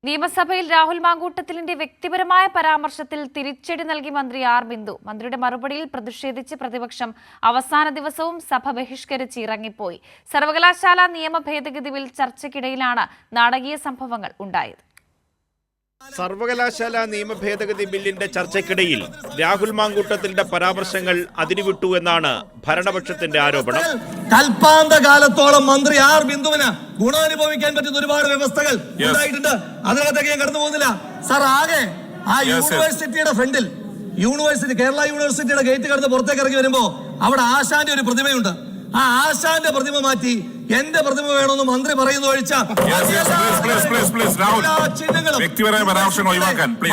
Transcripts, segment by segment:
നിയമസഭയിൽ രാഹുൽ മാങ്കൂട്ടത്തിലിന്റെ വ്യക്തിപരമായ പരാമർശത്തിൽ തിരിച്ചടി നൽകി മന്ത്രി ആർ ബിന്ദു. മന്ത്രിയുടെ മറുപടിയിൽ പ്രതിഷേധിച്ച് പ്രതിപക്ഷം അവസാന ദിവസവും സഭ ബഹിഷ്കരിച്ച് ഇറങ്ങിപ്പോയി. സർവകലാശാല നിയമ ഭേദഗതി ബിൽ ചർച്ചയ്ക്കിടയിലാണ് നാടകീയ സംഭവങ്ങൾ ഉണ്ടായത്. സർവകലാശാല നിയമ ഭേദഗതി ബില്ലിന്റെ ചർച്ചയ്ക്കിടയിൽ രാഹുൽ മാങ്കൂട്ടത്തിന്റെ പരാമർശങ്ങൾ അതിരുവിട്ടു എന്നാണ് ഭരണപക്ഷത്തിന്റെ ആരോപണം. കൽപ്പാന്ത കാലത്തോളം മന്ത്രി ആർ ബിന്ദുവിന് ഗുണാനുഭവിക്കാൻ പറ്റുന്ന ഒരുപാട് വ്യവസ്ഥകൾ ഉണ്ടായിട്ടുണ്ട്. അതിനകത്തേക്ക് ഞാൻ കടന്നു പോകുന്നില്ല. സാർ, ആകെ ആ യൂണിവേഴ്സിറ്റിയുടെ ഫ്രണ്ടിൽ കേരള യൂണിവേഴ്സിറ്റിയുടെ ഗേറ്റ് കടന്ന് പുറത്തേക്ക് ഇറങ്ങി വരുമ്പോ അവിടെ ആശാന്റെ ഒരു പ്രതിമയുണ്ട്. ആ ആശാന്റെ പ്രതിമ മാറ്റി എന്റെ പ്രതിമ വേണമെന്ന് മന്ത്രി പറയുന്നു ഒഴിച്ച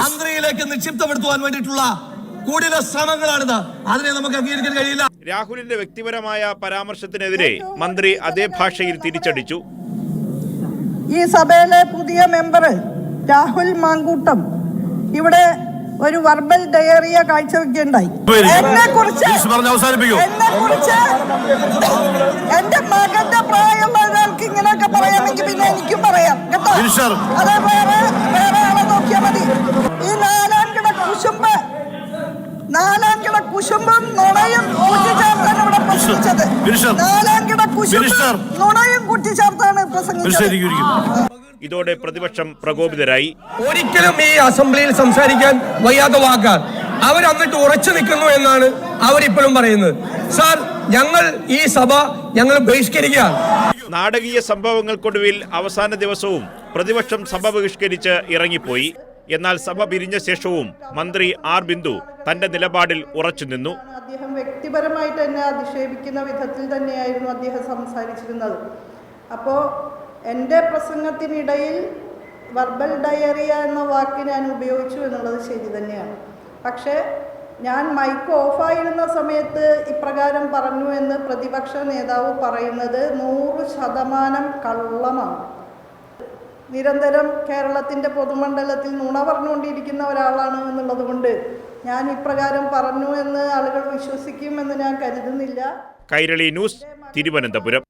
മന്ത്രിയിലേക്ക് നിക്ഷിപ്തപ്പെടുത്തുവാൻ വേണ്ടിയിട്ടുള്ള കൂടുതൽ ശ്രമങ്ങളാണിത്. അതിനെ നമുക്ക് അംഗീകരിക്കാൻ കഴിയില്ല. രാഹുലിന്റെ വ്യക്തിപരമായ പരാമർശത്തിനെതിരെ മന്ത്രി അതേ ഭാഷയിൽ തിരിച്ചടിച്ചു. ഈ സഭയിലെ പുതിയ മെമ്പർ രാഹുൽ മാങ്കൂട്ടം ഇവിടെ ഒരു വെർബൽ ഡയറിയ കാഴ്ചവെക്കുകയുണ്ടായി. എന്റെ മകന്റെ പ്രായമുള്ള ഒരാൾക്ക് ഇങ്ങനെയൊക്കെ പറയാമെങ്കിൽ പിന്നെ എനിക്കും പറയാം കേട്ടോ. അത് വേറെ ആളെ നോക്കിയാൽ മതി. ഈ നാലാംകിട കുശുമ്പും നുണയും കൂട്ടിച്ചേർത്താണ് ഇവിടെ പ്രസംഗിച്ചത്. നാലാംകിട കുശുമ്പും നുണയും കൂട്ടിച്ചേർത്താണ് പ്രസംഗിച്ചത്. ഇതോടെ പ്രതിപക്ഷം പ്രകോപിതരായി. ഒരിക്കലും ഈ അസംബ്ലിയിൽ സംസാരിക്കാൻ വയ്യാത്ത വാക്കാൽ അവർ എന്നിട്ട് ഉറച്ചു നിൽക്കുന്നു എന്നാണ് അവരിപ്പോഴും പറയുന്നത്. സാർ, ഞങ്ങൾ ഈ സഭ ബഹിഷ്കരിക്കുകയാണ്. നാടകീയ സംഭവങ്ങൾക്കൊടുവിൽ അവസാന ദിവസവും പ്രതിപക്ഷം സഭ ബഹിഷ്കരിച്ച് ഇറങ്ങിപ്പോയി. എന്നാൽ സഭ പിരിഞ്ഞ ശേഷവും മന്ത്രി ആർ ബിന്ദു തന്റെ നിലപാടിൽ ഉറച്ചുനിന്നു. അദ്ദേഹം വ്യക്തിപരമായിട്ട് എന്നെ അധിക്ഷേപിക്കുന്ന വിധത്തിൽ തന്നെയായിരുന്നു അദ്ദേഹം സംസാരിച്ചിരുന്നത്. അപ്പോൾ എൻ്റെ പ്രസംഗത്തിനിടയിൽ വെർബൽ ഡയറിയ എന്ന വാക്ക് ഞാൻ ഉപയോഗിച്ചു എന്നുള്ളത് ശരി തന്നെയാണ്. പക്ഷേ ഞാൻ മൈക്ക് ഓഫായിരുന്ന സമയത്ത് ഇപ്രകാരം പറഞ്ഞു എന്ന് പ്രതിപക്ഷ നേതാവ് പറയുന്നത് 100% കള്ളമാണ്. നിരന്തരം കേരളത്തിൻ്റെ പൊതുമണ്ഡലത്തിൽ നുണ പറഞ്ഞുകൊണ്ടിരിക്കുന്ന ഒരാളാണ് എന്നുള്ളത് കൊണ്ട് ഞാൻ ഇപ്രകാരം പറഞ്ഞു എന്ന് ആളുകൾ വിശ്വസിക്കുമെന്ന് ഞാൻ കരുതുന്നില്ല. കൈരളി ന്യൂസ്, തിരുവനന്തപുരം.